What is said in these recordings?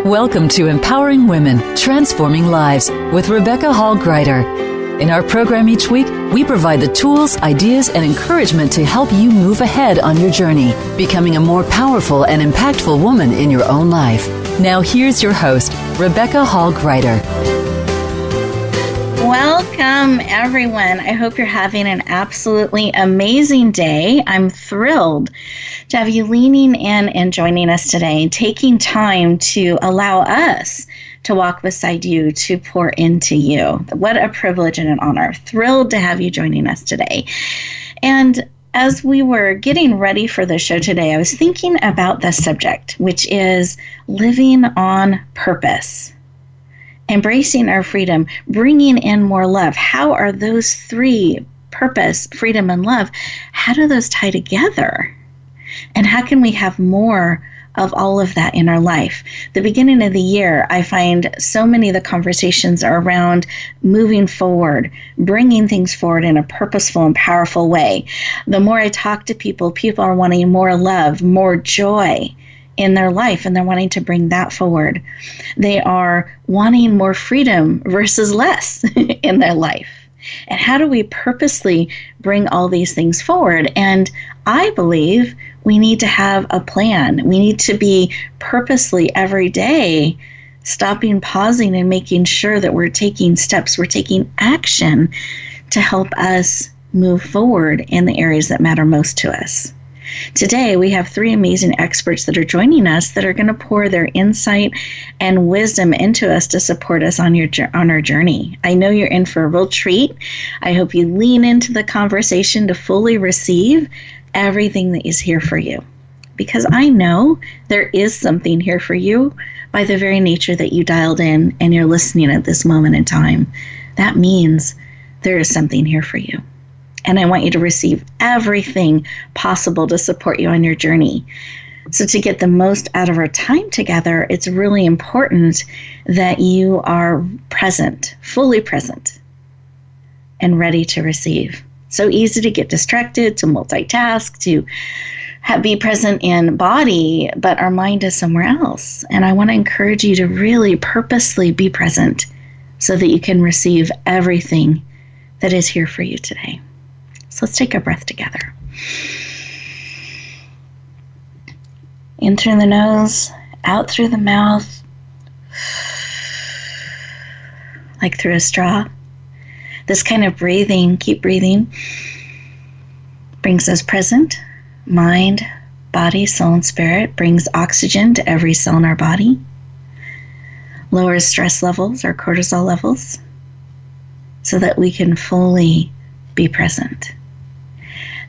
Welcome to Empowering Women, Transforming Lives with Rebecca Hall Gruyter. In our program each week, we provide the tools, ideas, and encouragement to help you move ahead on your journey, becoming a more powerful and impactful woman in your own life. Now here's your host, Rebecca Hall Gruyter. Welcome, everyone. I hope you're having an absolutely amazing day. I'm thrilled to have you leaning in and joining us today, taking time to allow us to walk beside you, to pour into you. What a privilege and an honor. Thrilled to have you joining us today. And as we were getting ready for the show today, I was thinking about the subject, which is living on purpose. Embracing our freedom, bringing in more love. How are those three, purpose, freedom, and love, how do those tie together? And how can we have more of all of that in our life? The beginning of the year, I find so many of the conversations are around moving forward, bringing things forward in a purposeful and powerful way. The more I talk to people, people are wanting more love, more joy in their life, and they're wanting to bring that forward. They are wanting more freedom versus less in their life. And how do we purposely bring all these things forward? And I believe we need to have a plan. We need to be purposely every day stopping, pausing, and making sure that we're taking steps, we're taking action to help us move forward in the areas that matter most to us. Today, we have three amazing experts that are joining us that are going to pour their insight and wisdom into us to support us on our journey. I know you're in for a real treat. I hope you lean into the conversation to fully receive everything that is here for you, because I know there is something here for you by the very nature that you dialed in and you're listening at this moment in time. That means there is something here for you. And I want you to receive everything possible to support you on your journey. So to get the most out of our time together, it's really important that you are present, fully present, and ready to receive. So easy to get distracted, to multitask, to be present in body, but our mind is somewhere else. And I want to encourage you to really purposely be present so that you can receive everything that is here for you today. So let's take a breath together. In through the nose, out through the mouth, like through a straw. This kind of breathing, keep breathing, brings us present, mind, body, soul, and spirit, brings oxygen to every cell in our body, lowers stress levels or cortisol levels, so that we can fully be present.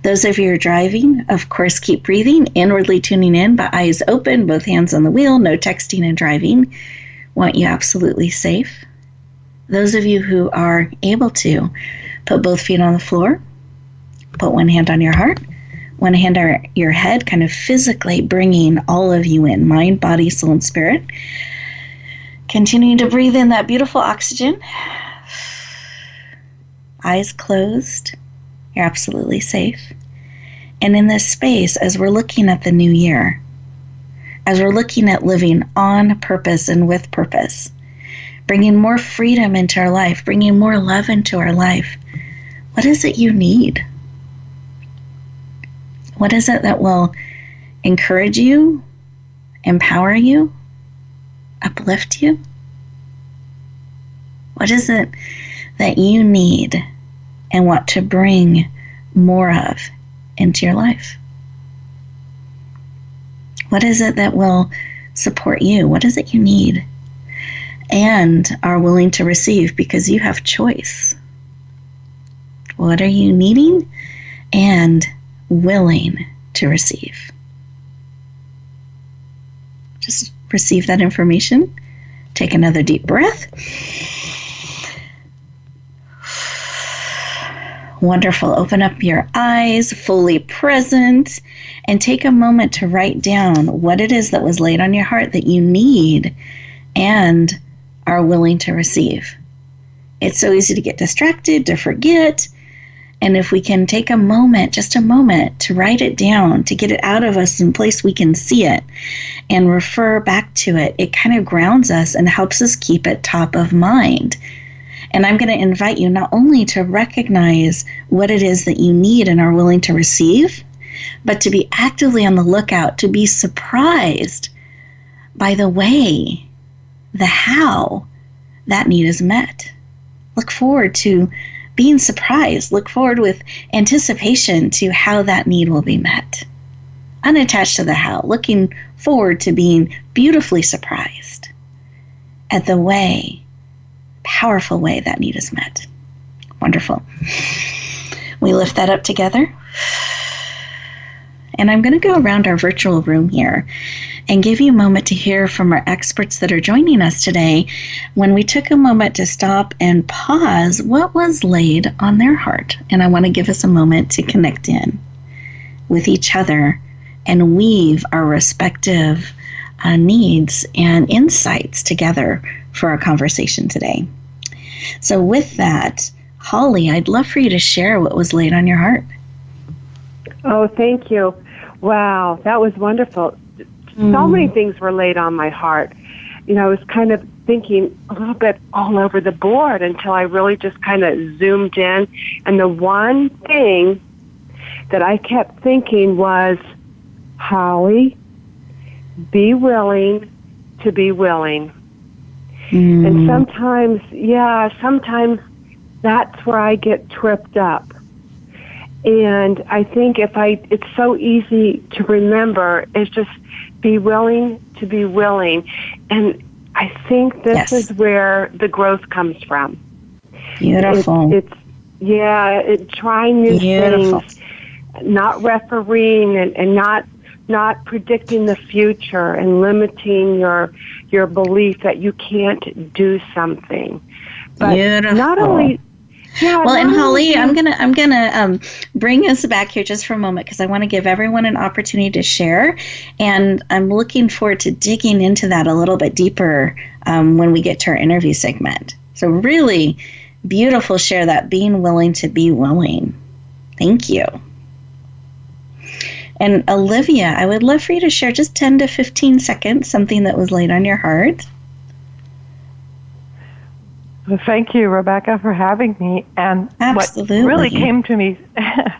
Those of you who are driving, of course, keep breathing, inwardly tuning in, but eyes open, both hands on the wheel, no texting and driving. Want you absolutely safe. Those of you who are able to, put both feet on the floor, put one hand on your heart, one hand on your head, kind of physically bringing all of you in, mind, body, soul, and spirit. Continuing to breathe in that beautiful oxygen. Eyes closed. You're absolutely safe. And in this space, as we're looking at the new year, as we're looking at living on purpose and with purpose, bringing more freedom into our life, bringing more love into our life, what is it you need? What is it that will encourage you, empower you, uplift you? What is it that you need and want to bring more of into your life? What is it that will support you? What is it you need and are willing to receive, because you have choice? What are you needing and willing to receive? Just receive that information. Take another deep breath. Wonderful. Open up your eyes, fully present, and take a moment to write down what it is that was laid on your heart that you need and are willing to receive. It's so easy to get distracted, to forget, And if we can take a moment, just a moment, to write it down, to get it out of us in a place we can see it and refer back to it, it kind of grounds us and helps us keep it top of mind. And I'm going to invite you not only to recognize what it is that you need and are willing to receive, but to be actively on the lookout, to be surprised by the way, the how that need is met. Look forward to being surprised. Look forward with anticipation to how that need will be met. Unattached to the how, looking forward to being beautifully surprised at the way, powerful way that need is met. Wonderful. We lift that up together. And I'm going to go around our virtual room here and give you a moment to hear from our experts that are joining us today when we took a moment to stop and pause what was laid on their heart. And I want to give us a moment to connect in with each other and weave our respective needs and insights together for our conversation today. So with that, Holly, I'd love for you to share what was laid on your heart. Oh, thank you. Wow, that was wonderful. So many things were laid on my heart. You know, I was kind of thinking a little bit all over the board until I really just kind of zoomed in. And the one thing that I kept thinking was, Holly, be willing to be willing. And sometimes that's where I get tripped up. And I think it's so easy to remember, it's just be willing to be willing. And I think this is where the growth comes from. Beautiful. It's trying new things, not refereeing and not predicting the future and limiting your belief that you can't do something. But not only and Holly, I'm gonna bring us back here just for a moment because I want to give everyone an opportunity to share, and I'm looking forward to digging into that a little bit deeper when we get to our interview segment. So really beautiful share, that being willing to be willing. Thank you. And Olivia, I would love for you to share just 10 to 15 seconds, something that was laid on your heart. Well, thank you, Rebecca, for having me. And Absolutely. What really came to me,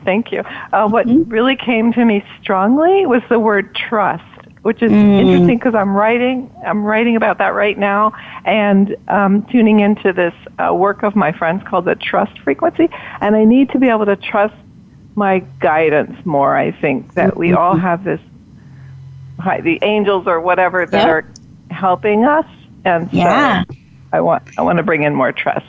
thank you. What really came to me strongly was the word trust, which is interesting because I'm writing about that right now and tuning into this work of my friends called the trust frequency. And I need to be able to trust my guidance more. I think that we all have this, the angels or whatever that are helping us. And so I want to bring in more trust.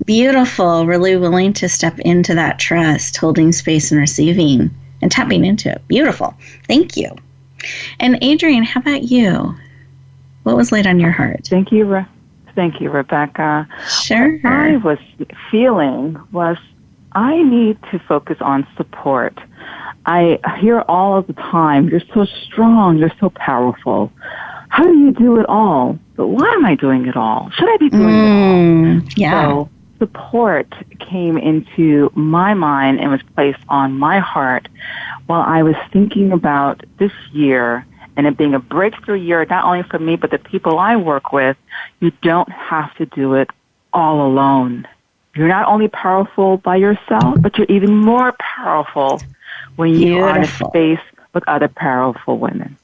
Beautiful. Really willing to step into that trust, holding space and receiving and tapping into it. Beautiful. Thank you. And Adrian, how about you? What was laid on your heart? Thank you, Rebecca. Sure. What I was feeling was I need to focus on support. I hear all of the time, you're so strong, you're so powerful. How do you do it all? But why am I doing it all? Should I be doing it all? Yeah. So support came into my mind and was placed on my heart while I was thinking about this year and it being a breakthrough year, not only for me, but the people I work with. You don't have to do it all alone. You're not only powerful by yourself, but you're even more powerful when you are in a space with other powerful women.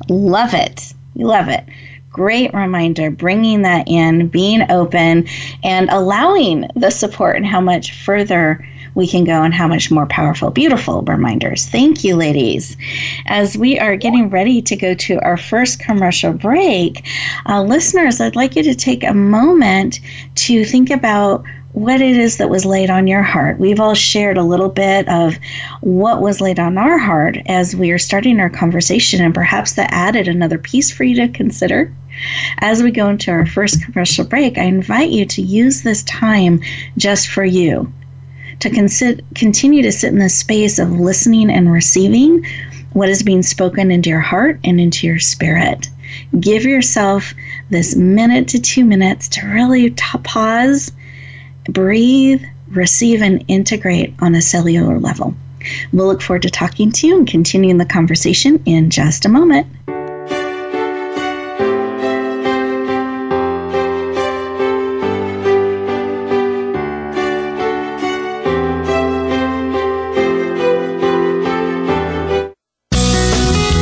Love it. Love it. Great reminder, bringing that in, being open, and allowing the support and how much further we can go and how much more powerful. Beautiful reminders. Thank you, ladies. As we are getting ready to go to our first commercial break, listeners, I'd like you to take a moment to think about what it is that was laid on your heart. We've all shared a little bit of what was laid on our heart as we are starting our conversation, and perhaps that added another piece for you to consider. As we go into our first commercial break, I invite you to use this time just for you, to continue to sit in the space of listening and receiving what is being spoken into your heart and into your spirit. Give yourself this minute to 2 minutes to really pause, breathe, receive and integrate on a cellular level. We'll look forward to talking to you and continuing the conversation in just a moment.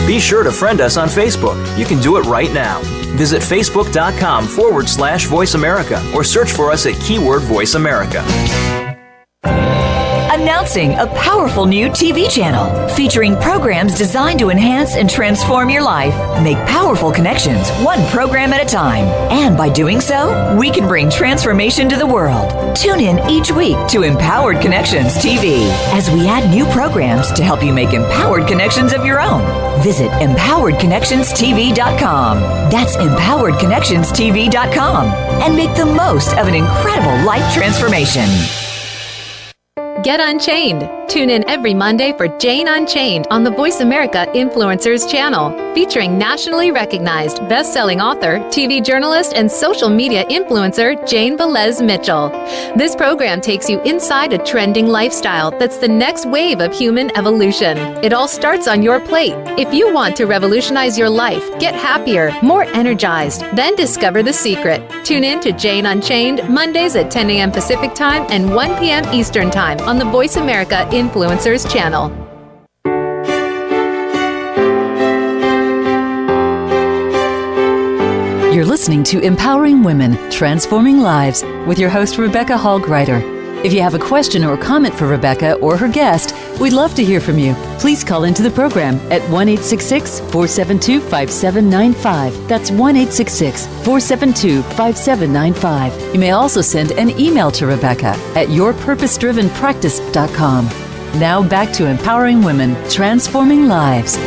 Be sure to friend us on Facebook. You can do it right now. Visit facebook.com/Voice America or search for us at keyword Voice America. Announcing a powerful new TV channel featuring programs designed to enhance and transform your life. Make powerful connections, one program at a time. And by doing so, we can bring transformation to the world. Tune in each week to Empowered Connections TV as we add new programs to help you make empowered connections of your own. Visit empoweredconnectionstv.com. That's empoweredconnectionstv.com. And make the most of an incredible life transformation. Get Unchained. Tune in every Monday for Jane Unchained on the Voice America Influencers channel, featuring nationally recognized best-selling author, TV journalist, and social media influencer Jane Velez Mitchell. This program takes you inside a trending lifestyle that's the next wave of human evolution. It all starts on your plate. If you want to revolutionize your life, get happier, more energized, then discover the secret. Tune in to Jane Unchained Mondays at 10 a.m. Pacific Time and 1 p.m. Eastern Time on the Voice America Influencers channel. You're listening to Empowering Women, Transforming Lives with your host, Rebecca Hall Gruyter. If you have a question or comment for Rebecca or her guest, we'd love to hear from you. Please call into the program at 1-866-472-5795. That's 1-866-472-5795. You may also send an email to Rebecca at yourpurposedrivenpractice.com. Now back to Empowering Women, Transforming Lives.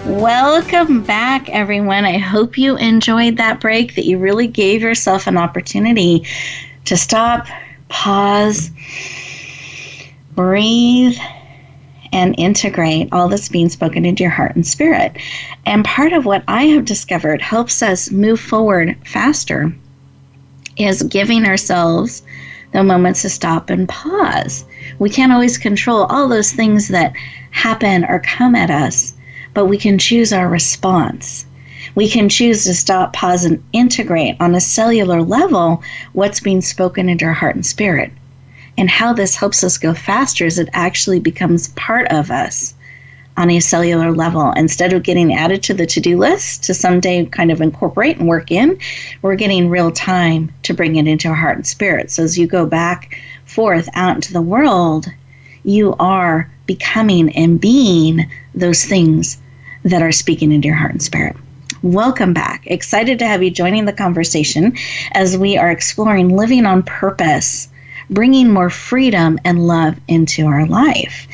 Welcome back, everyone. I hope you enjoyed that break, that you really gave yourself an opportunity to stop, pause, breathe, and integrate all that's being spoken into your heart and spirit. And part of what I have discovered helps us move forward faster is giving ourselves the moments to stop and pause. We can't always control all those things that happen or come at us, but we can choose our response. We can choose to stop, pause, and integrate on a cellular level what's being spoken into our heart and spirit. And how this helps us go faster is it actually becomes part of us on a cellular level. Instead of getting added to the to-do list to someday kind of incorporate and work in, we're getting real time to bring it into our heart and spirit. So as you go back forth out into the world, you are becoming and being those things that are speaking into your heart and spirit. Welcome back. Excited to have you joining the conversation as we are exploring living on purpose, bringing more freedom and love into our life.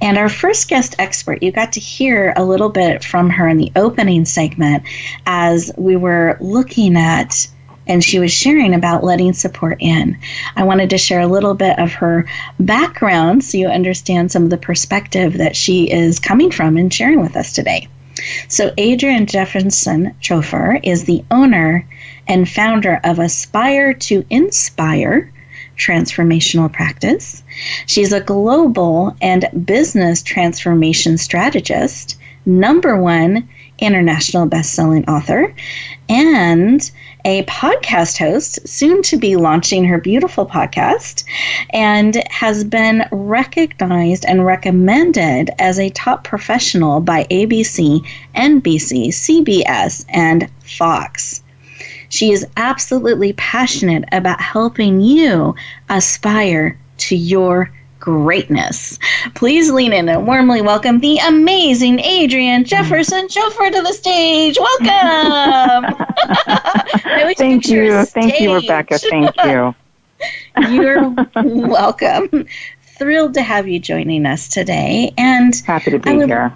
And our first guest expert, you got to hear a little bit from her in the opening segment as we were looking at, and she was sharing about letting support in. I wanted to share a little bit of her background so you understand some of the perspective that she is coming from and sharing with us today. So Adrian Jefferson Chofar is the owner and founder of Aspire to Inspire transformational practice. She's a global and business transformation strategist, #1 international best-selling author, and a podcast host, soon to be launching her beautiful podcast, and has been recognized and recommended as a top professional by ABC, NBC, CBS, and Fox. She is absolutely passionate about helping you aspire to your greatness. Please lean in and warmly welcome the amazing Adrian Jefferson Chofar to the stage. Welcome. Thank you. Thank you, Rebecca. Thank you. You're welcome. Thrilled to have you joining us today. And happy to be here.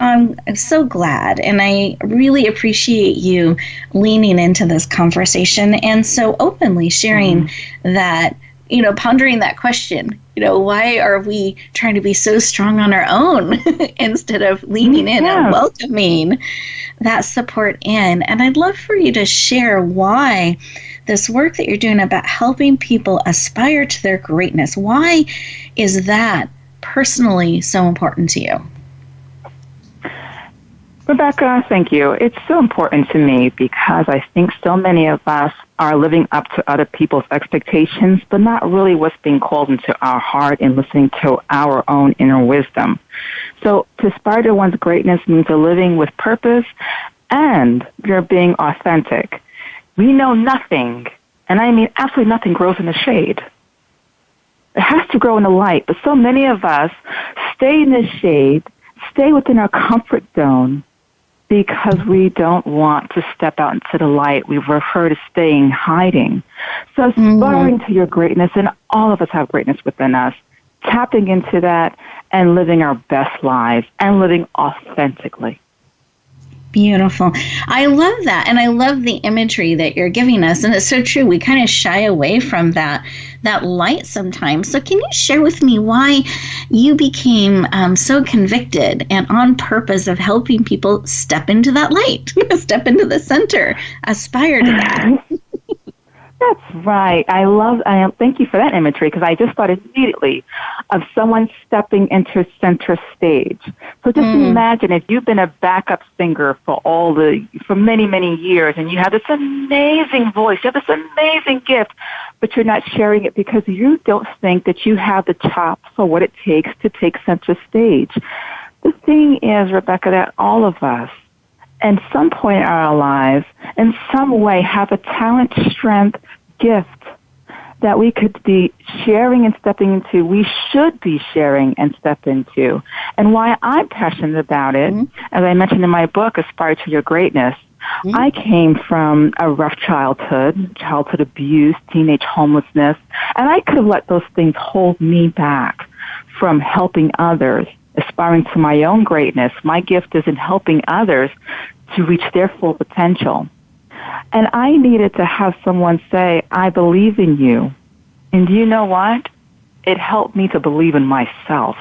I'm so glad, and I really appreciate you leaning into this conversation and so openly sharing that, pondering that question, why are we trying to be so strong on our own instead of leaning in and welcoming that support in? And I'd love for you to share why this work that you're doing about helping people aspire to their greatness. Why is that personally so important to you? Rebecca, thank you. It's so important to me because I think so many of us are living up to other people's expectations, but not really what's being called into our heart and listening to our own inner wisdom. So to aspire to one's greatness means a living with purpose and you're being authentic. We know nothing, and I mean absolutely nothing, grows in the shade. It has to grow in the light, but so many of us stay in the shade, stay within our comfort zone, because we don't want to step out into the light. We refer to staying hiding. So aspiring to your greatness, and all of us have greatness within us, tapping into that and living our best lives and living authentically. Beautiful. I love that. And I love the imagery that you're giving us. And it's so true. We kind of shy away from that light sometimes. So can you share with me why you became so convicted and on purpose of helping people step into that light, step into the center, aspire to that? That's right. Thank you for that imagery, because I just thought immediately of someone stepping into center stage. So just imagine if you've been a backup singer for many, many years, and you have this amazing voice, you have this amazing gift, but you're not sharing it because you don't think that you have the chops for what it takes to take center stage. The thing is, Rebecca, that all of us, at some point in our lives, in some way, have a talent, strength, gift that we could be sharing and stepping into, we should be sharing and step into. And why I'm passionate about it, as I mentioned in my book, Aspire to Your Greatness, I came from a rough childhood abuse, teenage homelessness, and I could have let those things hold me back from helping others, aspiring to my own greatness. My gift is in helping others to reach their full potential. And I needed to have someone say, I believe in you. And do you know what? It helped me to believe in myself.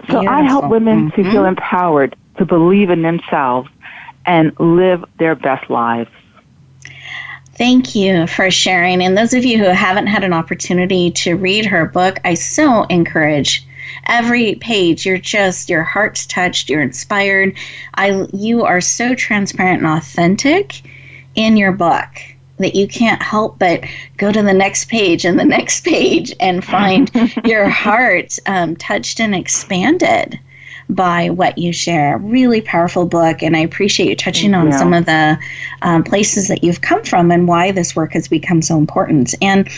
So beautiful. I help women to feel empowered, to believe in themselves, and live their best lives. Thank you for sharing. And those of you who haven't had an opportunity to read her book, I so encourage. Every page, your heart's touched, you're inspired. You are so transparent and authentic in your book that you can't help but go to the next page and the next page and find your heart touched and expanded by what you share. Really powerful book, and I appreciate you touching on some of the places that you've come from and why this work has become so important. And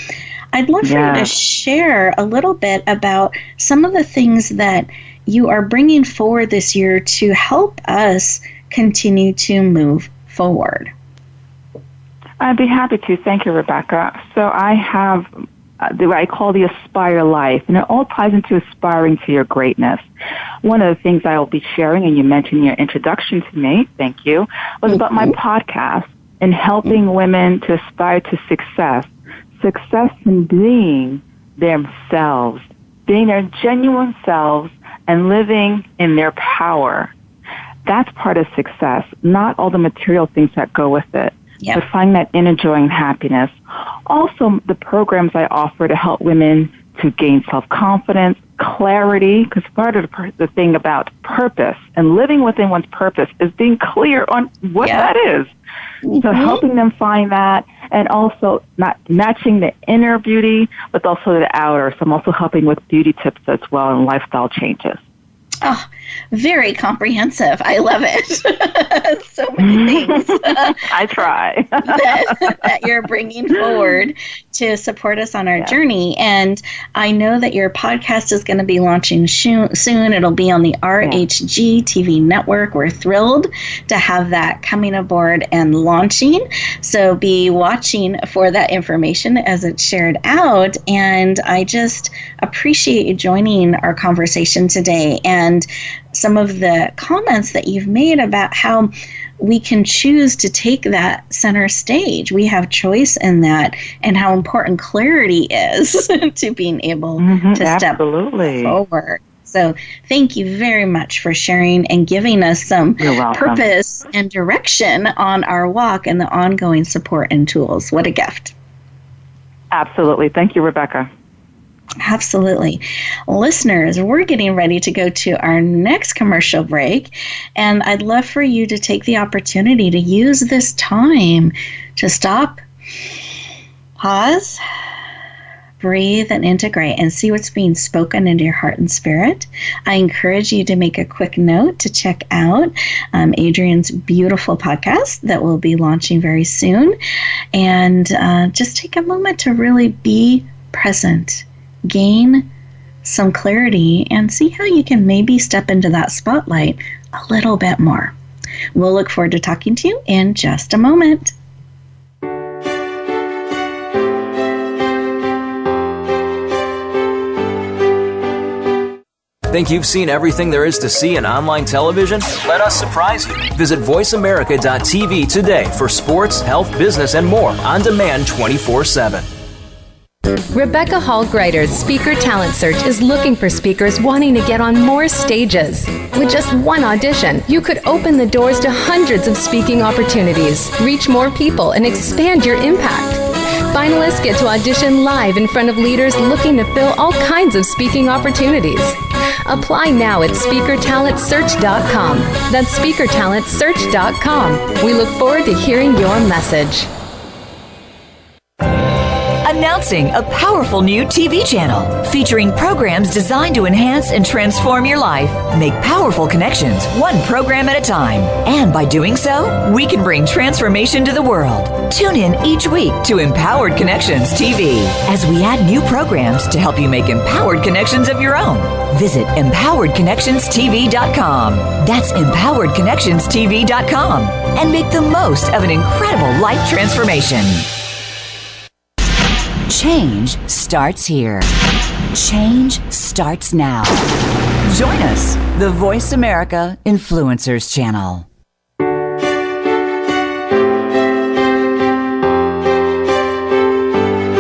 I'd love for you to share a little bit about some of the things that you are bringing forward this year to help us continue to move forward. I'd be happy to. Thank you, Rebecca. So I have what I call the Aspire Life, and it all ties into aspiring to your greatness. One of the things I will be sharing, and you mentioned in your introduction to me, thank you, was about my podcast and helping women to aspire to success in being themselves, being their genuine selves, and living in their power. That's part of success, not all the material things that go with it. But find that inner joy and happiness. Also, the programs I offer to help women to gain self-confidence, clarity, because part of the thing about purpose and living within one's purpose is being clear on what that is. So helping them find that, and also not matching the inner beauty, but also the outer. So I'm also helping with beauty tips as well and lifestyle changes. Oh, very comprehensive. I love it. So many things. I try. that you're bringing forward to support us on our journey. And I know that your podcast is going to be launching soon. It'll be on the RHG TV network. We're thrilled to have that coming aboard and launching. So be watching for that information as it's shared out. And I just appreciate you joining our conversation today, and some of the comments that you've made about how we can choose to take that center stage. We have choice in that, and how important clarity is to being able to step forward. So thank you very much for sharing and giving us some purpose and direction on our walk and the ongoing support and tools. What a gift. Absolutely. Thank you, Rebecca. Absolutely. Listeners, we're getting ready to go to our next commercial break, and I'd love for you to take the opportunity to use this time to stop, pause, breathe, and integrate and see what's being spoken into your heart and spirit. I encourage you to make a quick note to check out Adrian's beautiful podcast that will be launching very soon, and just take a moment to really be present, gain some clarity, and see how you can maybe step into that spotlight a little bit more. We'll look forward to talking to you in just a moment. Think you've seen everything there is to see in online television? Let us surprise you. Visit voiceamerica.tv today for sports, health, business, and more on demand 24/7. Rebecca Hall Gruyter's Speaker Talent Search is looking for speakers wanting to get on more stages. With just one audition, you could open the doors to hundreds of speaking opportunities, reach more people, and expand your impact. Finalists get to audition live in front of leaders looking to fill all kinds of speaking opportunities. Apply now at SpeakerTalentSearch.com. That's SpeakerTalentSearch.com. We look forward to hearing your message. Announcing a powerful new TV channel featuring programs designed to enhance and transform your life. Make powerful connections, one program at a time. And by doing so, we can bring transformation to the world. Tune in each week to Empowered Connections TV as we add new programs to help you make empowered connections of your own. Visit EmpoweredConnectionsTV.com. That's EmpoweredConnectionsTV.com. And make the most of an incredible life transformation. Change starts here. Change starts now. Join us, the Voice America Influencers Channel.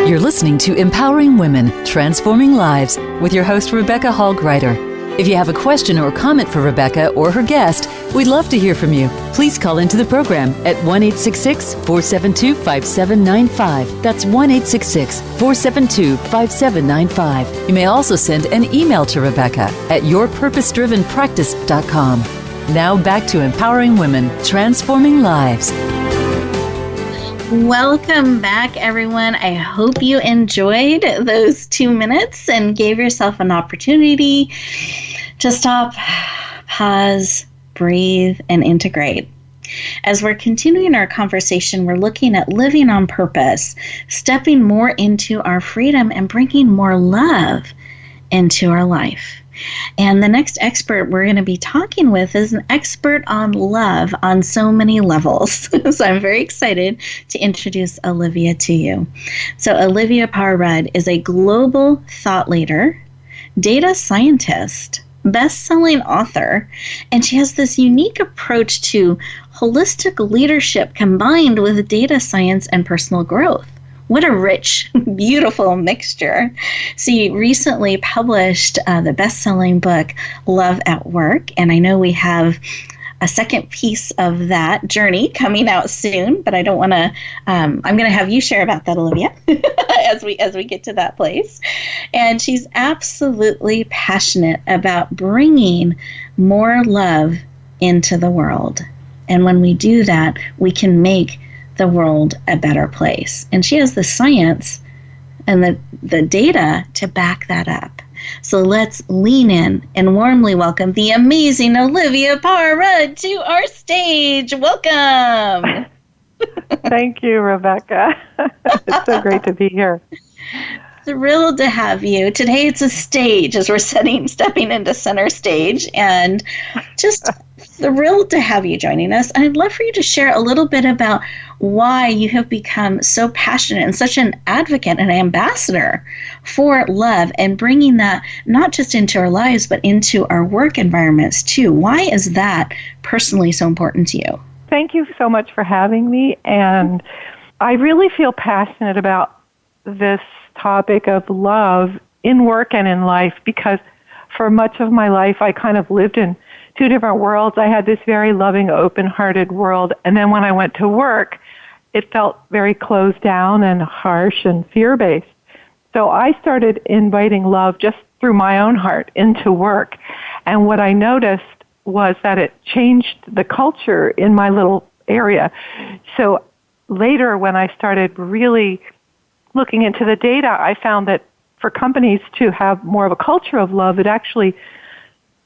You're listening to Empowering Women, Transforming Lives with your host, Rebecca Hall Gruyter. If you have a question or comment for Rebecca or her guest, we'd love to hear from you. Please call into the program at 1-866-472-5795. That's 1-866-472-5795. You may also send an email to Rebecca at yourpurposedrivenpractice.com. Now back to Empowering Women, Transforming Lives. Welcome back, everyone. I hope you enjoyed those 2 minutes and gave yourself an opportunity to stop, pause, breathe, and integrate. As we're continuing our conversation, we're looking at living on purpose, stepping more into our freedom and bringing more love into our life. And the next expert we're going to be talking with is an expert on love on so many levels. So I'm very excited to introduce Olivia to you. So Olivia Parr-Rud is a global thought leader, data scientist, best-selling author, and she has this unique approach to holistic leadership combined with data science and personal growth. What a rich, beautiful mixture. She recently published the best-selling book, Love at Work, and I know we have a second piece of that journey coming out soon, but I don't want to, I'm going to have you share about that, Olivia, as we get to that place. And she's absolutely passionate about bringing more love into the world. And when we do that, we can make the world a better place. And she has the science and the data to back that up. So let's lean in and warmly welcome the amazing Olivia Parr-Rud to our stage. Welcome. Thank you, Rebecca. It's so great to be here. Thrilled to have you. Today it's a stage as we're stepping into center stage, and just thrilled to have you joining us. And I'd love for you to share a little bit about why you have become so passionate and such an advocate and ambassador for love and bringing that not just into our lives, but into our work environments too. Why is that personally so important to you? Thank you so much for having me. And I really feel passionate about this topic of love in work and in life, because for much of my life I kind of lived in two different worlds. I had this very loving, open-hearted world, and then when I went to work, it felt very closed down and harsh and fear-based. So I started inviting love just through my own heart into work. And what I noticed was that it changed the culture in my little area. So later, when I started really looking into the data, I found that for companies to have more of a culture of love, it actually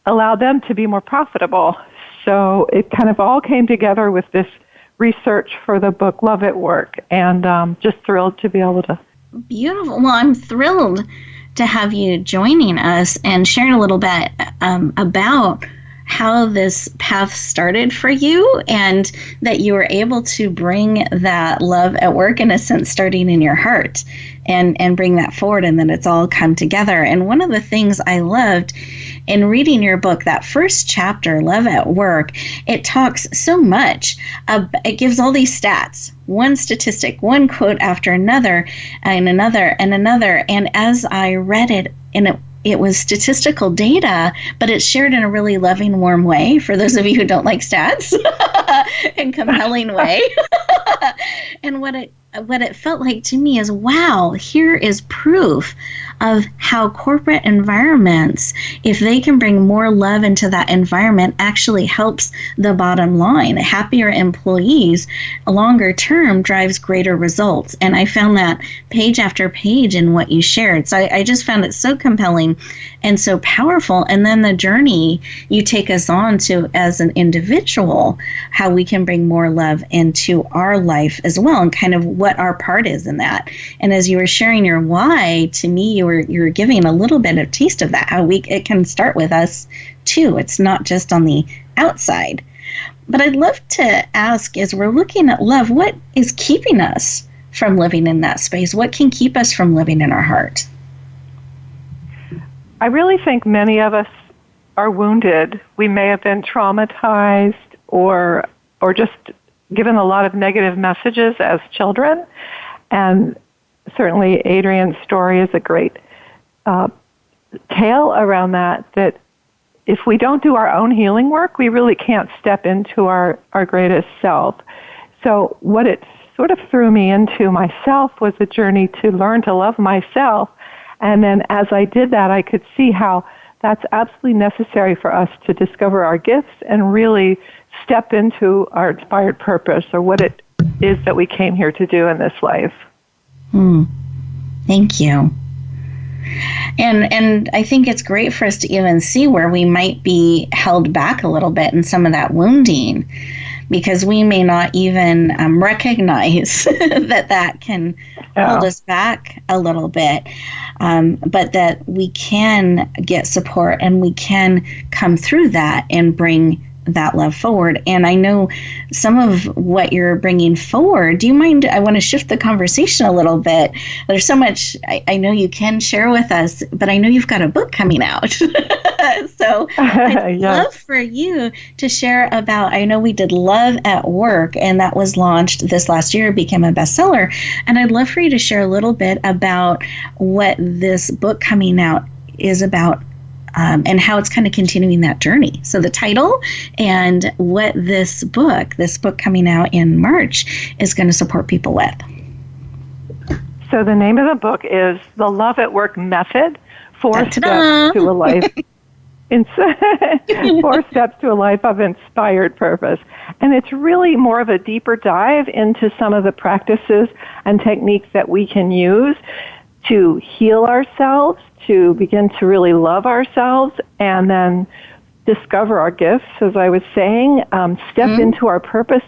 allowed them to be more profitable. So it kind of all came together with this research for the book Love at Work, and just thrilled to be able to. Beautiful. Well, I'm thrilled to have you joining us and sharing a little bit about how this path started for you, and that you were able to bring that love at work, in a sense, starting in your heart, and bring that forward, and then it's all come together. And one of the things I loved in reading your book, that first chapter, Love at Work, it talks so much. It gives all these stats, one statistic, one quote after another, and another, and another. And as I read it, and it was statistical data, but it's shared in a really loving, warm way, for those of you who don't like stats, and compelling way. And what it felt like to me is, wow, here is proof of how corporate environments, if they can bring more love into that environment, actually helps the bottom line. Happier employees, longer term, drives greater results. And I found that page after page in what you shared. So I just found it so compelling and so powerful. And then the journey you take us on to as an individual, how we can bring more love into our life as well, and kind of what our part is in that. And as you were sharing your why, to me, you were giving a little bit of taste of that, how it can start with us too. It's not just on the outside. But I'd love to ask, as we're looking at love, what is keeping us from living in that space? What can keep us from living in our heart? I really think many of us are wounded. We may have been traumatized or just given a lot of negative messages as children. And certainly Adrian's story is a great tale around that if we don't do our own healing work, we really can't step into our greatest self. So what it sort of threw me into myself was a journey to learn to love myself. And then as I did that, I could see how that's absolutely necessary for us to discover our gifts and really step into our inspired purpose, or what it is that we came here to do in this life. Thank you. And I think it's great for us to even see where we might be held back a little bit in some of that wounding, because we may not even recognize that can hold us back a little bit, but that we can get support and we can come through that and bring that love forward. And I know some of what you're bringing forward. Do you mind? I want to shift the conversation a little bit. There's so much I know you can share with us, but I know you've got a book coming out. So I'd love for you to share about, I know we did Love at Work, and that was launched this last year, became a bestseller. And I'd love for you to share a little bit about what this book coming out is about, and how it's kind of continuing that journey. So the title and what this book coming out in March, is going to support people with. So the name of the book is The Love at Work Method, 4 Steps to a Life. 4 Steps to a Life of Inspired Purpose. And it's really more of a deeper dive into some of the practices and techniques that we can use to heal ourselves, to begin to really love ourselves, and then discover our gifts, as I was saying, step into our purpose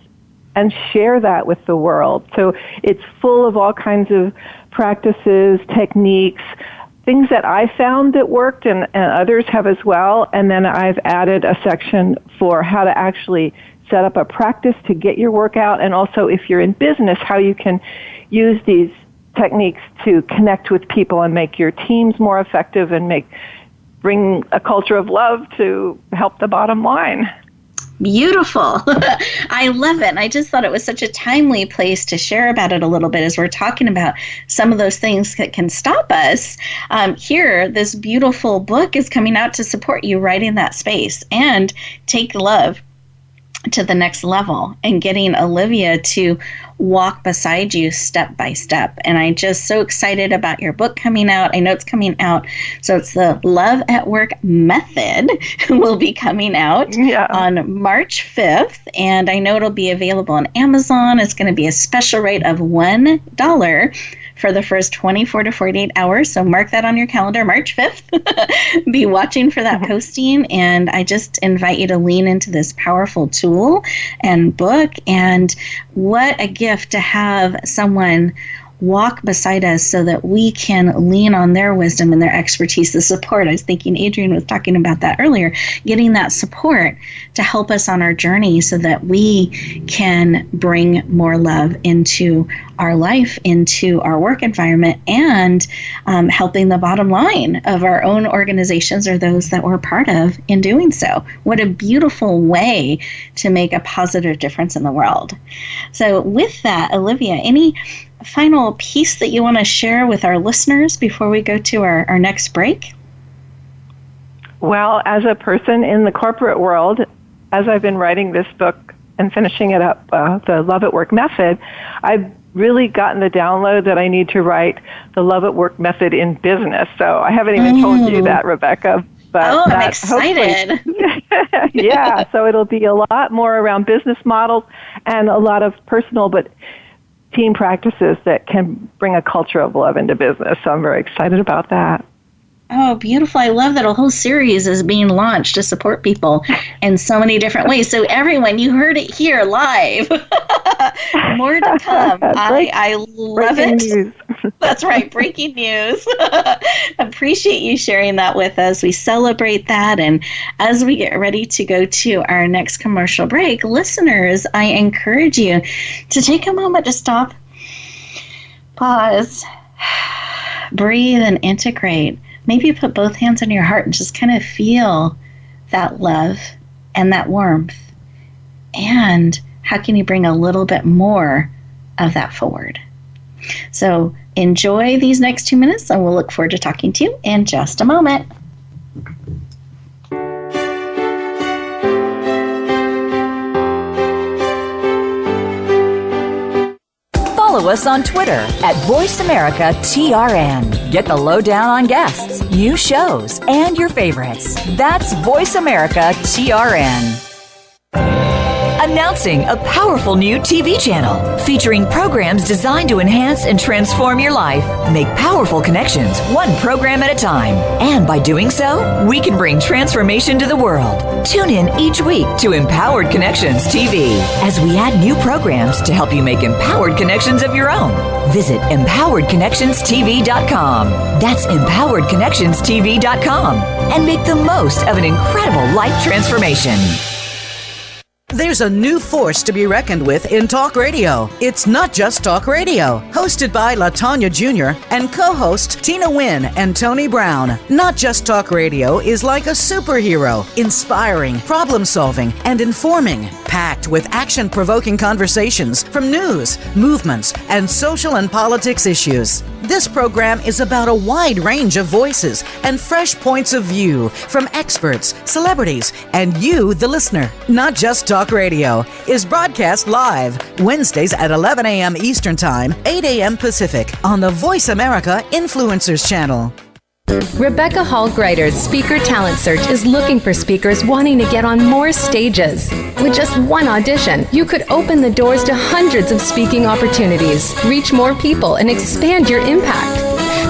and share that with the world. So it's full of all kinds of practices, techniques, things that I found that worked and others have as well. And then I've added a section for how to actually set up a practice to get your work out, and also if you're in business, how you can use these techniques to connect with people and make your teams more effective and bring a culture of love to help the bottom line. Beautiful. I love it. And I just thought it was such a timely place to share about it a little bit, as we're talking about some of those things that can stop us. Here, this beautiful book is coming out to support you right in that space and take love to the next level, and getting Olivia to walk beside you step by step. And I'm just so excited about your book coming out. I know it's coming out. So it's the Love at Work Method will be coming out on March 5th. And I know it'll be available on Amazon. It's going to be a special rate of $1 for the first 24 to 48 hours. So mark that on your calendar, March 5th. Be watching for that posting. And I just invite you to lean into this powerful tool and book. And what a gift to have someone walk beside us so that we can lean on their wisdom and their expertise, the support. I was thinking Adrian was talking about that earlier, getting that support to help us on our journey so that we can bring more love into our life, into our work environment, and helping the bottom line of our own organizations or those that we're part of in doing so. What a beautiful way to make a positive difference in the world. So with that, Olivia, any final piece that you want to share with our listeners before we go to our next break? Well, as a person in the corporate world, as I've been writing this book and finishing it up, the Love at Work Method, I've really gotten the download that I need to write the Love at Work Method in business. So I haven't even told you that, Rebecca. But I'm excited. Yeah, so it'll be a lot more around business models and a lot of personal but team practices that can bring a culture of love into business. So I'm very excited about that. Oh, beautiful. I love that a whole series is being launched to support people in so many different ways. So everyone, you heard it here live. More to come. I love it. News. That's right. Breaking news. Appreciate you sharing that with us. We celebrate that. And as we get ready to go to our next commercial break, listeners, I encourage you to take a moment to stop, pause, breathe, and integrate. Maybe put both hands on your heart and just kind of feel that love and that warmth. And how can you bring a little bit more of that forward? So enjoy these next 2 minutes, and we'll look forward to talking to you in just a moment. Follow us on Twitter at VoiceAmericaTRN. Get the lowdown on guests, new shows, and your favorites. That's VoiceAmericaTRN. Announcing a powerful new TV channel featuring programs designed to enhance and transform your life. Make powerful connections, one program at a time. And by doing so, we can bring transformation to the world. Tune in each week to Empowered Connections TV as we add new programs to help you make empowered connections of your own. Visit EmpoweredConnectionsTV.com. That's EmpoweredConnectionsTV.com. And make the most of an incredible life transformation. There's a new force to be reckoned with in talk radio. It's Not Just Talk Radio, hosted by LaTanya Jr. and co-hosts Tina Wynn and Tony Brown. Not Just Talk Radio is like a superhero, inspiring, problem-solving, and informing, packed with action-provoking conversations from news, movements, and social and politics issues. This program is about a wide range of voices and fresh points of view from experts, celebrities, and you, the listener. Not Just Talk Radio is broadcast live Wednesdays at 11 a.m. Eastern Time, 8 a.m. Pacific on the Voice America Influencers Channel. Rebecca Hall Gruyter's Speaker Talent Search is looking for speakers wanting to get on more stages. With just one audition, you could open the doors to hundreds of speaking opportunities, reach more people, and expand your impact.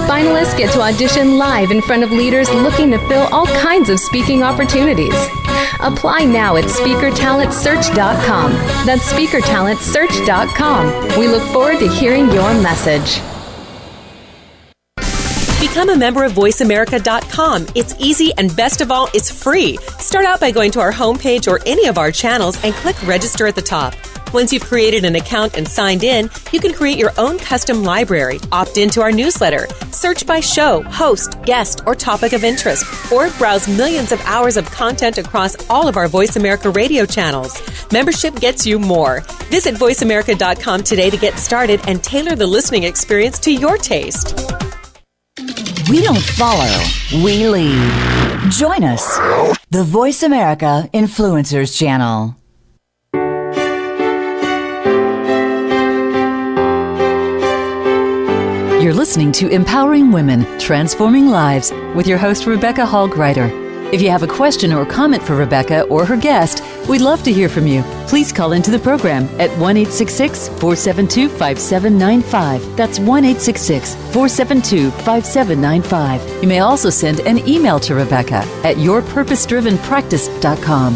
Finalists get to audition live in front of leaders looking to fill all kinds of speaking opportunities. Apply now at SpeakerTalentSearch.com. That's SpeakerTalentSearch.com. We look forward to hearing your message. Become a member of VoiceAmerica.com. It's easy, and best of all, it's free. Start out by going to our homepage or any of our channels and click Register at the top. Once you've created an account and signed in, you can create your own custom library, opt into our newsletter, search by show, host, guest, or topic of interest, or browse millions of hours of content across all of our Voice America radio channels. Membership gets you more. Visit VoiceAmerica.com today to get started and tailor the listening experience to your taste. We don't follow, we lead. Join us, the Voice America Influencers Channel. You're listening to Empowering Women, Transforming Lives with your host, Rebecca Hall Gruyter. If you have a question or comment for Rebecca or her guest, we'd love to hear from you. Please call into the program at 1-866-472-5795. That's 1-866-472-5795. You may also send an email to Rebecca at yourpurposedrivenpractice.com.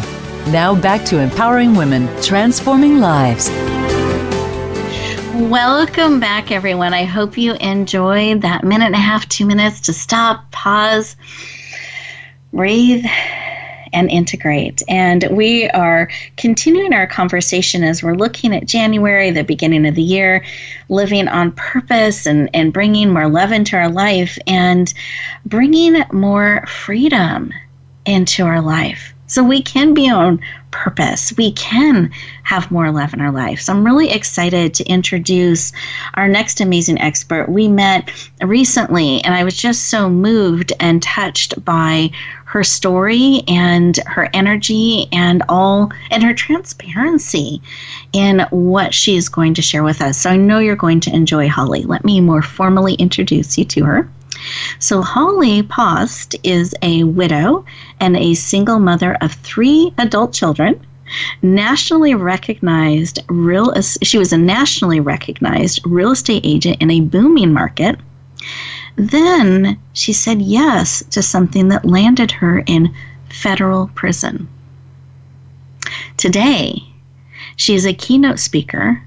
Now back to Empowering Women, Transforming Lives. Welcome back, everyone. I hope you enjoyed that minute and a half, 2 minutes to stop, pause, breathe, and integrate. And we are continuing our conversation as we're looking at January, the beginning of the year, living on purpose and bringing more love into our life and bringing more freedom into our life. So we can be on purpose. We can have more love in our life. So I'm really excited to introduce our next amazing expert. We met recently, and I was just so moved and touched by her story and her energy and her transparency in what she is going to share with us. So I know you're going to enjoy Holly. Let me more formally introduce you to her. So Holly Pasut is a widow and a single mother of 3 adult children. She was a nationally recognized real estate agent in a booming market. Then she said yes to something that landed her in federal prison. Today, she is a keynote speaker.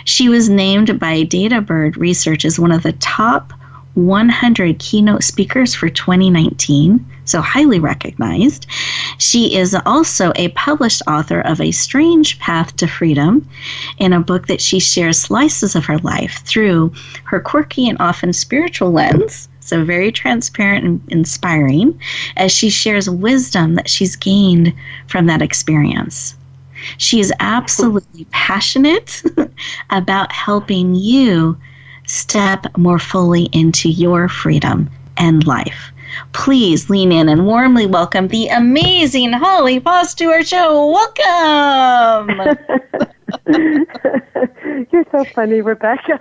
She was named by DataBird Research as one of the top 100 keynote speakers for 2019, so highly recognized. She is also a published author of A Strange Path to Freedom, in a book that she shares slices of her life through her quirky and often spiritual lens, so very transparent and inspiring, as she shares wisdom that she's gained from that experience. She is absolutely passionate about helping you step more more into your freedom and life. Please lean in and warmly welcome the amazing Holly Pasut to our show. Welcome! You're so funny, Rebecca.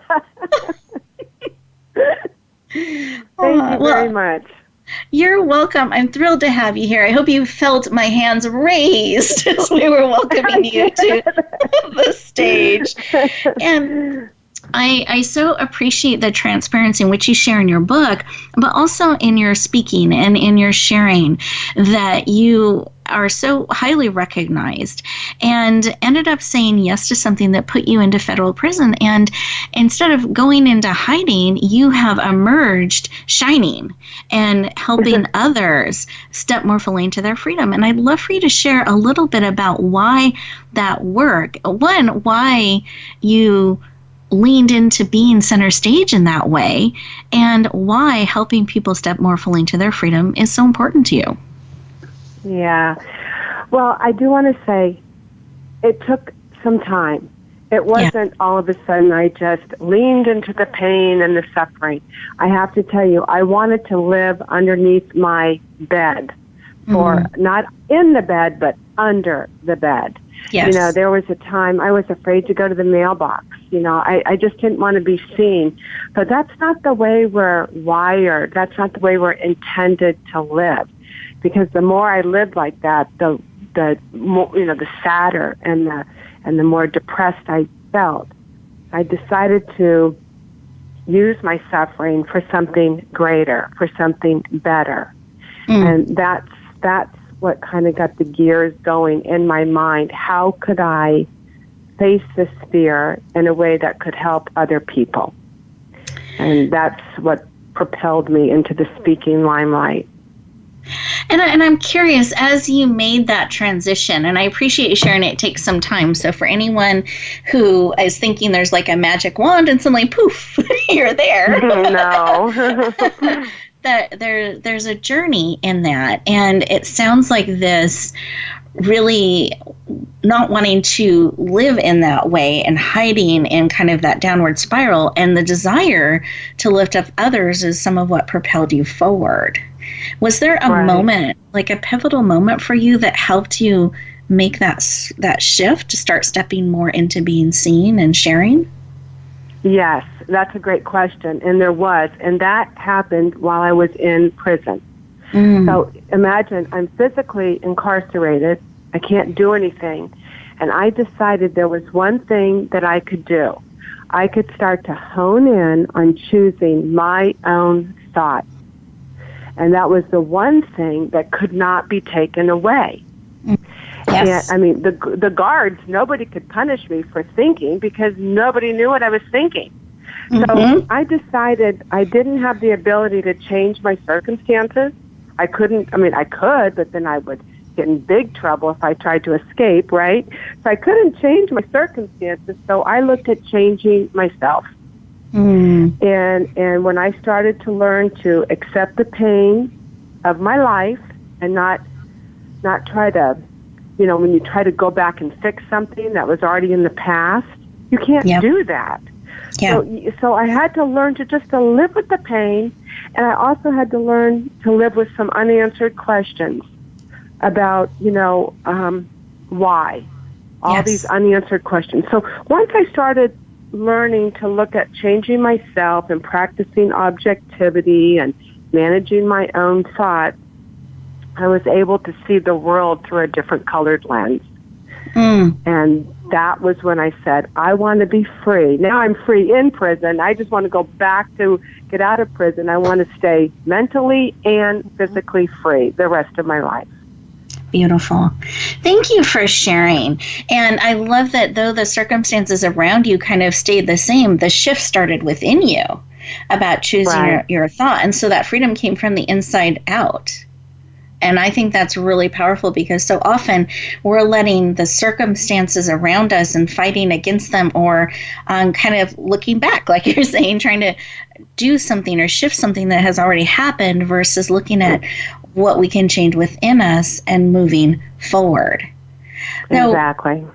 Thank you very much. You're welcome. I'm thrilled to have you here. I hope you felt my hands raised as we were welcoming you to the stage. And I so appreciate the transparency in which you share in your book, but also in your speaking and in your sharing, that you are so highly recognized and ended up saying yes to something that put you into federal prison. And instead of going into hiding, you have emerged shining and helping others step more fully into their freedom. And I'd love for you to share a little bit about why that work. One, why you leaned into being center stage in that way, and why helping people step more fully into their freedom is so important to you. Yeah. Well, I do want to say it took some time. It wasn't all of a sudden I just leaned into the pain and the suffering. I have to tell you, I wanted to live underneath my bed, or not in the bed, but under the bed. Yes. You know, there was a time I was afraid to go to the mailbox. You know, I just didn't want to be seen. But that's not the way we're wired. That's not the way we're intended to live. Because the more I lived like that, the more, you know, the sadder and the more depressed I felt. I decided to use my suffering for something greater, for something better. And that's what kind of got the gears going in my mind. How could I face this fear in a way that could help other people? And that's what propelled me into the speaking limelight. And I'm curious, as you made that transition, and I appreciate you sharing it takes some time. So for anyone who is thinking there's like a magic wand and suddenly poof, you're there. No. That there's a journey in that, and it sounds like this really not wanting to live in that way and hiding in kind of that downward spiral, and the desire to lift up others is some of what propelled you forward. Was there a moment, like a pivotal moment for you, that helped you make that shift to start stepping more into being seen and sharing? Yes, that's a great question. And there was. And that happened while I was in prison. So imagine I'm physically incarcerated. I can't do anything. And I decided there was one thing that I could do. I could start to hone in on choosing my own thoughts. And that was the one thing that could not be taken away. Yes. And, I mean, the guards, nobody could punish me for thinking because nobody knew what I was thinking. So I decided I didn't have the ability to change my circumstances. I couldn't, I mean, I could, but then I would get in big trouble if I tried to escape, right? So I couldn't change my circumstances, so I looked at changing myself. And when I started to learn to accept the pain of my life and not try to, you know, when you try to go back and fix something that was already in the past, you can't do that. So I had to learn to just to live with the pain, and I also had to learn to live with some unanswered questions about, you know, why. All these unanswered questions. So once I started learning to look at changing myself and practicing objectivity and managing my own thoughts, I was able to see the world through a different colored lens. And that was when I said, I want to be free. Now I'm free in prison. I just want to go back to get out of prison. I want to stay mentally and physically free the rest of my life. Beautiful. Thank you for sharing. And I love that though the circumstances around you kind of stayed the same, the shift started within you about choosing your thought. And so that freedom came from the inside out. And I think that's really powerful because so often we're letting the circumstances around us and fighting against them or kind of looking back, like you're saying, trying to do something or shift something that has already happened versus looking at what we can change within us and moving forward. Exactly. Now,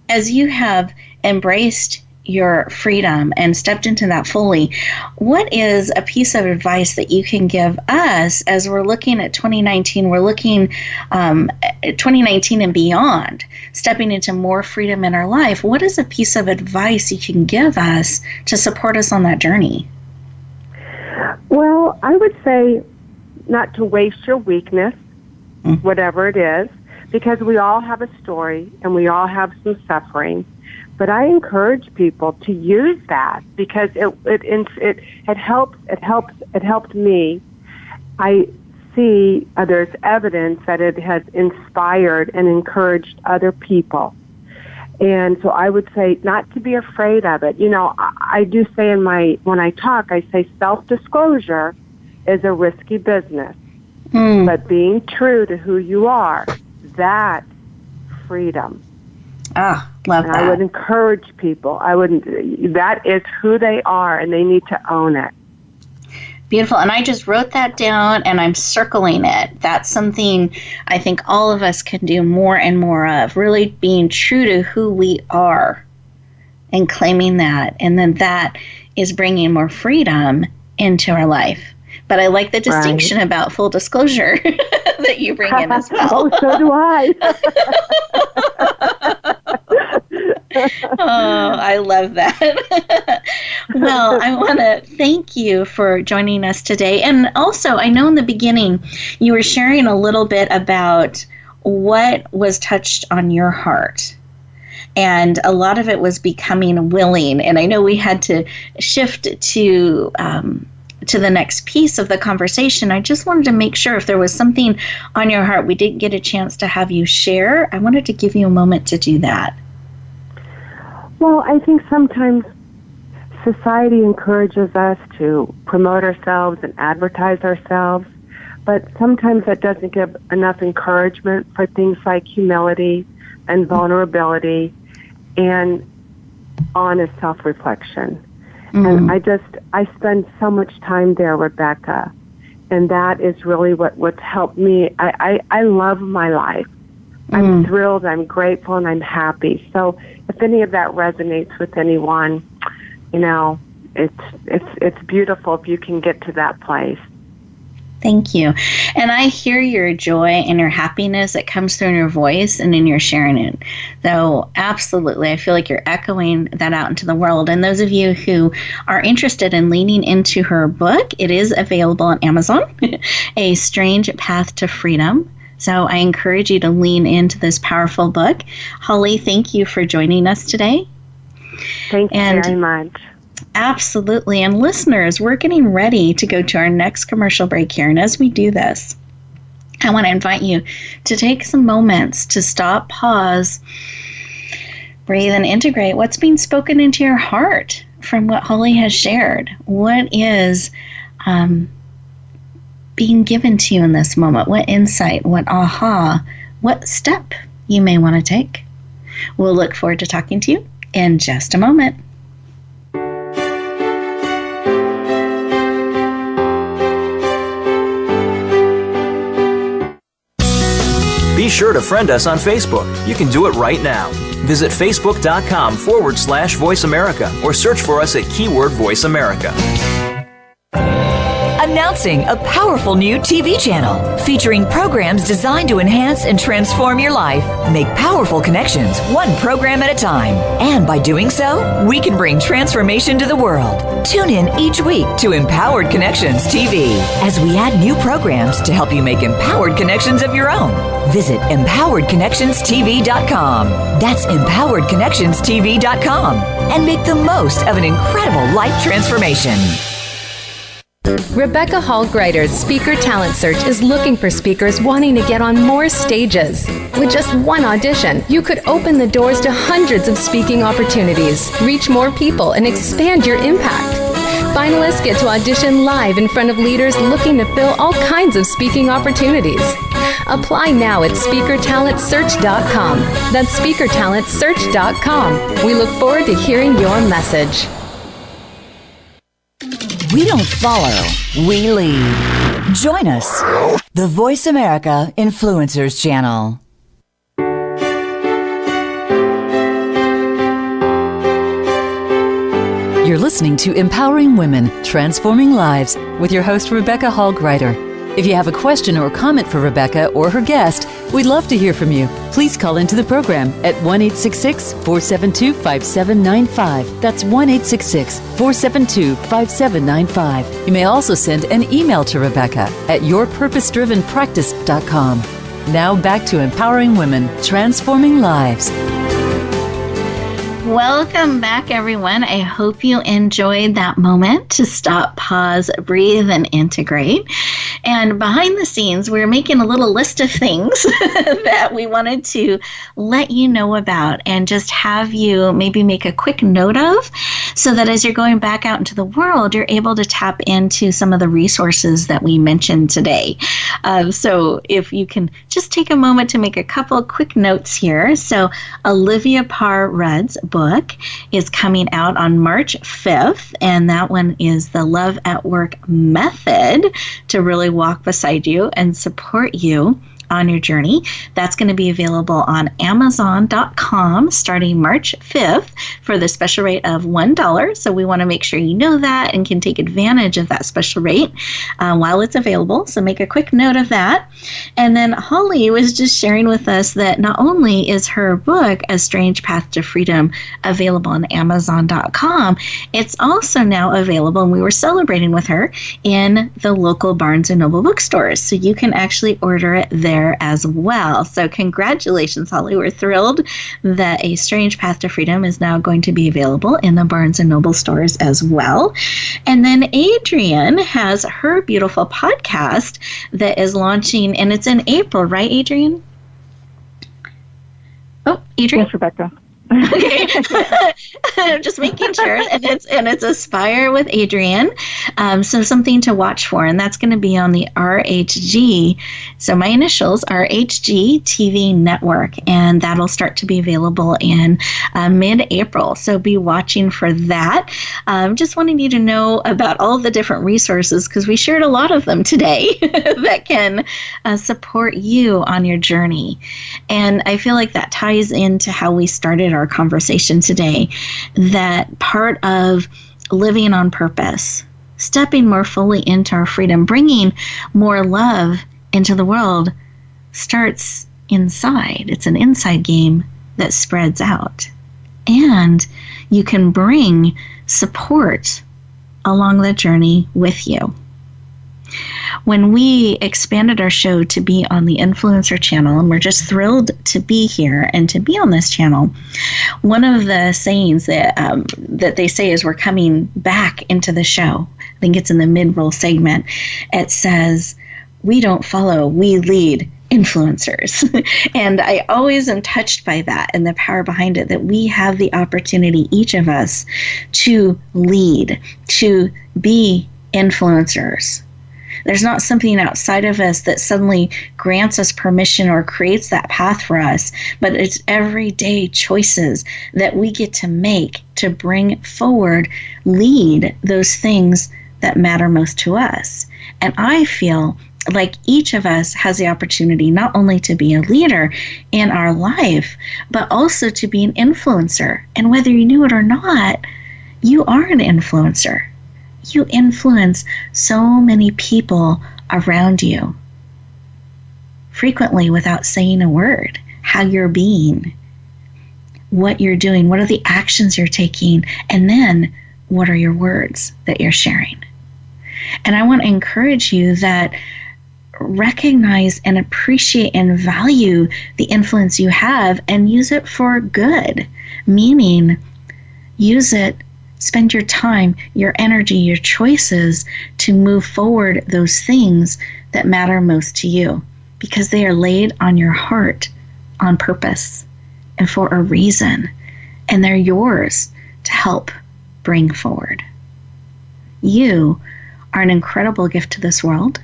as you have embraced your freedom and stepped into that fully, what is a piece of advice that you can give us as we're looking at 2019? We're looking at 2019 and beyond, stepping into more freedom in our life. What is a piece of advice you can give us to support us on that journey? Well, I would say not to waste your weakness, whatever it is, because we all have a story and we all have some suffering. But I encourage people to use that because it helped me. I see there's evidence that it has inspired and encouraged other people. And so I would say not to be afraid of it. You know, I do say when I talk, I say self-disclosure is a risky business. But being true to who you are, that's freedom. Love and that. I would encourage people. That is who they are, and they need to own it. Beautiful. And I just wrote that down, and I'm circling it. That's something I think all of us can do more and more of, really being true to who we are and claiming that. And then that is bringing more freedom into our life. But I like the distinction about full disclosure that you bring in as well. So do I. Oh, I love that. Well, I want to thank you for joining us today. And also, I know in the beginning you were sharing a little bit about what was touched on your heart. And a lot of it was becoming willing. And I know we had to shift to the next piece of the conversation. I just wanted to make sure if there was something on your heart we didn't get a chance to have you share, I wanted to give you a moment to do that. Well, I think sometimes society encourages us to promote ourselves and advertise ourselves, but sometimes that doesn't give enough encouragement for things like humility and vulnerability and honest self-reflection. And I spend so much time there, Rebecca, and that is really what's helped me. I love my life. I'm thrilled, I'm grateful, and I'm happy. So if any of that resonates with anyone, you know, it's beautiful if you can get to that place. Thank you. And I hear your joy and your happiness that comes through in your voice and in your sharing it. So absolutely, I feel like you're echoing that out into the world. And those of you who are interested in leaning into her book, it is available on Amazon, A Strange Path to Freedom. So I encourage you to lean into this powerful book. Holly, thank you for joining us today. Thank you very much. Absolutely. And listeners, we're getting ready to go to our next commercial break here. And as we do this, I want to invite you to take some moments to stop, pause, breathe, and integrate what's being spoken into your heart from what Holly has shared. What is being given to you in this moment? What insight, what aha, what step you may want to take? We'll look forward to talking to you in just a moment. Be sure to friend us on Facebook. You can do it right now. Visit facebook.com/Voice America or search for us at keyword Voice America. Announcing a powerful new TV channel featuring programs designed to enhance and transform your life. Make powerful connections, one program at a time. And by doing so, we can bring transformation to the world. Tune in each week to Empowered Connections TV as we add new programs to help you make empowered connections of your own. Visit empoweredconnectionstv.com. That's empoweredconnectionstv.com. And make the most of an incredible life transformation. Rebecca Hall Gruyter's Speaker Talent Search is looking for speakers wanting to get on more stages. With just one audition, you could open the doors to hundreds of speaking opportunities, reach more people, and expand your impact. Finalists get to audition live in front of leaders looking to fill all kinds of speaking opportunities. Apply now at speakertalentsearch.com. That's speakertalentsearch.com. We look forward to hearing your message. We don't follow, we lead. Join us, the Voice America Influencers Channel. You're listening to Empowering Women, Transforming Lives with your host, Rebecca Hall Gruyter. If you have a question or comment for Rebecca or her guest, we'd love to hear from you. Please call into the program at 1-866-472-5795. That's 1-866-472-5795. You may also send an email to Rebecca at yourpurposedrivenpractice.com. Now back to Empowering Women, Transforming Lives. Welcome back, everyone. I hope you enjoyed that moment to stop, pause, breathe, and integrate. And behind the scenes, we're making a little list of things that we wanted to let you know about and just have you maybe make a quick note of, so that as you're going back out into the world, you're able to tap into some of the resources that we mentioned today. So if you can just take a moment to make a couple of quick notes here. So Olivia Parr-Rud's book is coming out on March 5th, and that one is The Love at Work Method to really walk beside you and support you on your journey. That's going to be available on Amazon.com starting March 5th for the special rate of $1. So we want to make sure you know that and can take advantage of that special rate while it's available. So make a quick note of that. And then Holly was just sharing with us that not only is her book, A Strange Path to Freedom, available on Amazon.com, it's also now available, and we were celebrating with her, in the local Barnes & Noble bookstores. So you can actually order it there as well. So congratulations, Holly. We're thrilled that A Strange Path to Freedom is now going to be available in the Barnes & Noble stores as well. And then Adrian has her beautiful podcast that is launching, and it's in April, right, Adrian? Oh, Adrian? Yes, Rebecca. Okay. I'm just making sure. And it's Aspire with Adrian. So something to watch for. And that's going to be on the RHG. So my initials, RHG TV network. And that'll start to be available in mid-April. So be watching for that. Just wanting you to know about all the different resources, because we shared a lot of them today that can support you on your journey. And I feel like that ties into how we started our conversation today, that part of living on purpose, stepping more fully into our freedom, bringing more love into the world starts inside. It's an inside game that spreads out. And you can bring support along the journey with you. When we expanded our show to be on the Influencer channel, and we're just thrilled to be here and to be on this channel, one of the sayings that they say as we're coming back into the show, I think it's in the mid-roll segment, it says, "We don't follow, we lead influencers." And I always am touched by that and the power behind it, that we have the opportunity, each of us, to lead, to be influencers. There's not something outside of us that suddenly grants us permission or creates that path for us, but it's everyday choices that we get to make to bring forward, lead those things that matter most to us. And I feel like each of us has the opportunity not only to be a leader in our life, but also to be an influencer. And whether you knew it or not, you are an influencer. You influence so many people around you, frequently without saying a word. How you're being, what you're doing, what are the actions you're taking, and then what are your words that you're sharing. And I want to encourage you that recognize and appreciate and value the influence you have and use it for good, meaning use it. Spend your time, your energy, your choices to move forward those things that matter most to you, because they are laid on your heart on purpose and for a reason, and they're yours to help bring forward. You are an incredible gift to this world.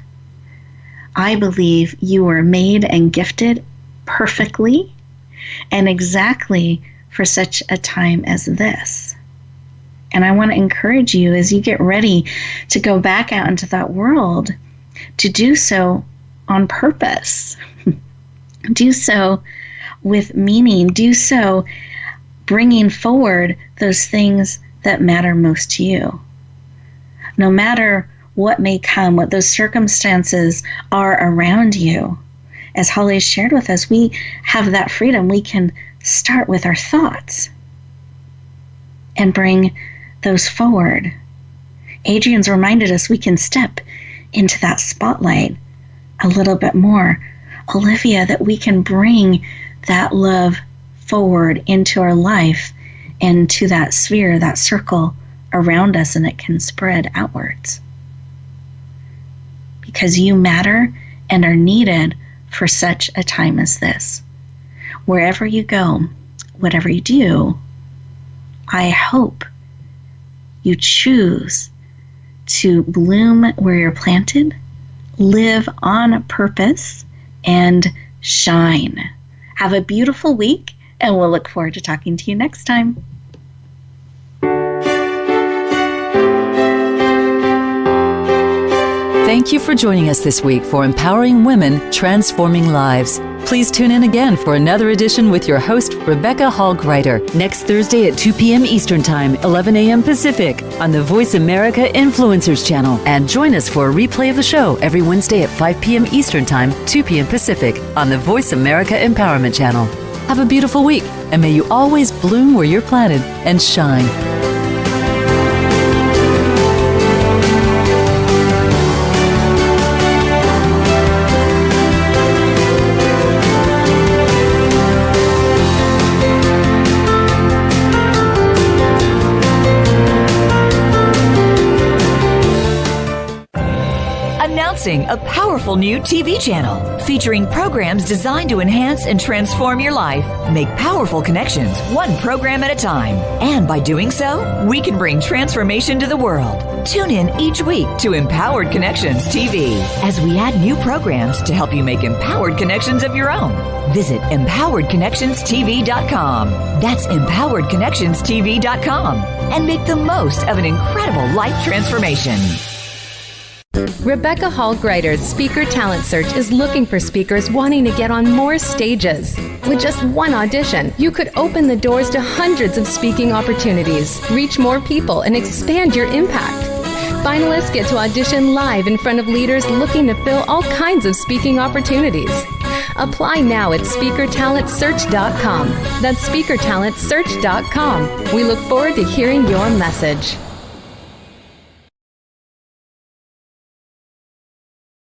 I believe you were made and gifted perfectly and exactly for such a time as this. And I want to encourage you, as you get ready to go back out into that world, to do so on purpose. Do so with meaning. Do so bringing forward those things that matter most to you. No matter what may come, what those circumstances are around you, as Holly shared with us, we have that freedom. We can start with our thoughts and bring those forward. Adrian's reminded us we can step into that spotlight a little bit more. Olivia, that we can bring that love forward into our life and to that sphere, that circle around us, and it can spread outwards. Because you matter and are needed for such a time as this. Wherever you go, whatever you do, I hope you choose to bloom where you're planted, live on purpose, and shine. Have a beautiful week, and we'll look forward to talking to you next time. Thank you for joining us this week for Empowering Women, Transforming Lives. Please tune in again for another edition with your host, Rebecca Hall Gruyter, next Thursday at 2 p.m. Eastern Time, 11 a.m. Pacific, on the Voice America Influencers channel. And join us for a replay of the show every Wednesday at 5 p.m. Eastern Time, 2 p.m. Pacific, on the Voice America Empowerment channel. Have a beautiful week, and may you always bloom where you're planted and shine. A powerful new TV channel featuring programs designed to enhance and transform your life. Make powerful connections, one program at a time. And by doing so, we can bring transformation to the world. Tune in each week to Empowered Connections TV as we add new programs to help you make empowered connections of your own. Visit empoweredconnectionstv.com. That's empoweredconnectionstv.com, and make the most of an incredible life transformation. Rebecca Hall Gruyter's Speaker Talent Search is looking for speakers wanting to get on more stages. With just one audition, you could open the doors to hundreds of speaking opportunities, reach more people, and expand your impact. Finalists get to audition live in front of leaders looking to fill all kinds of speaking opportunities. Apply now at SpeakerTalentSearch.com. That's SpeakerTalentSearch.com. We look forward to hearing your message.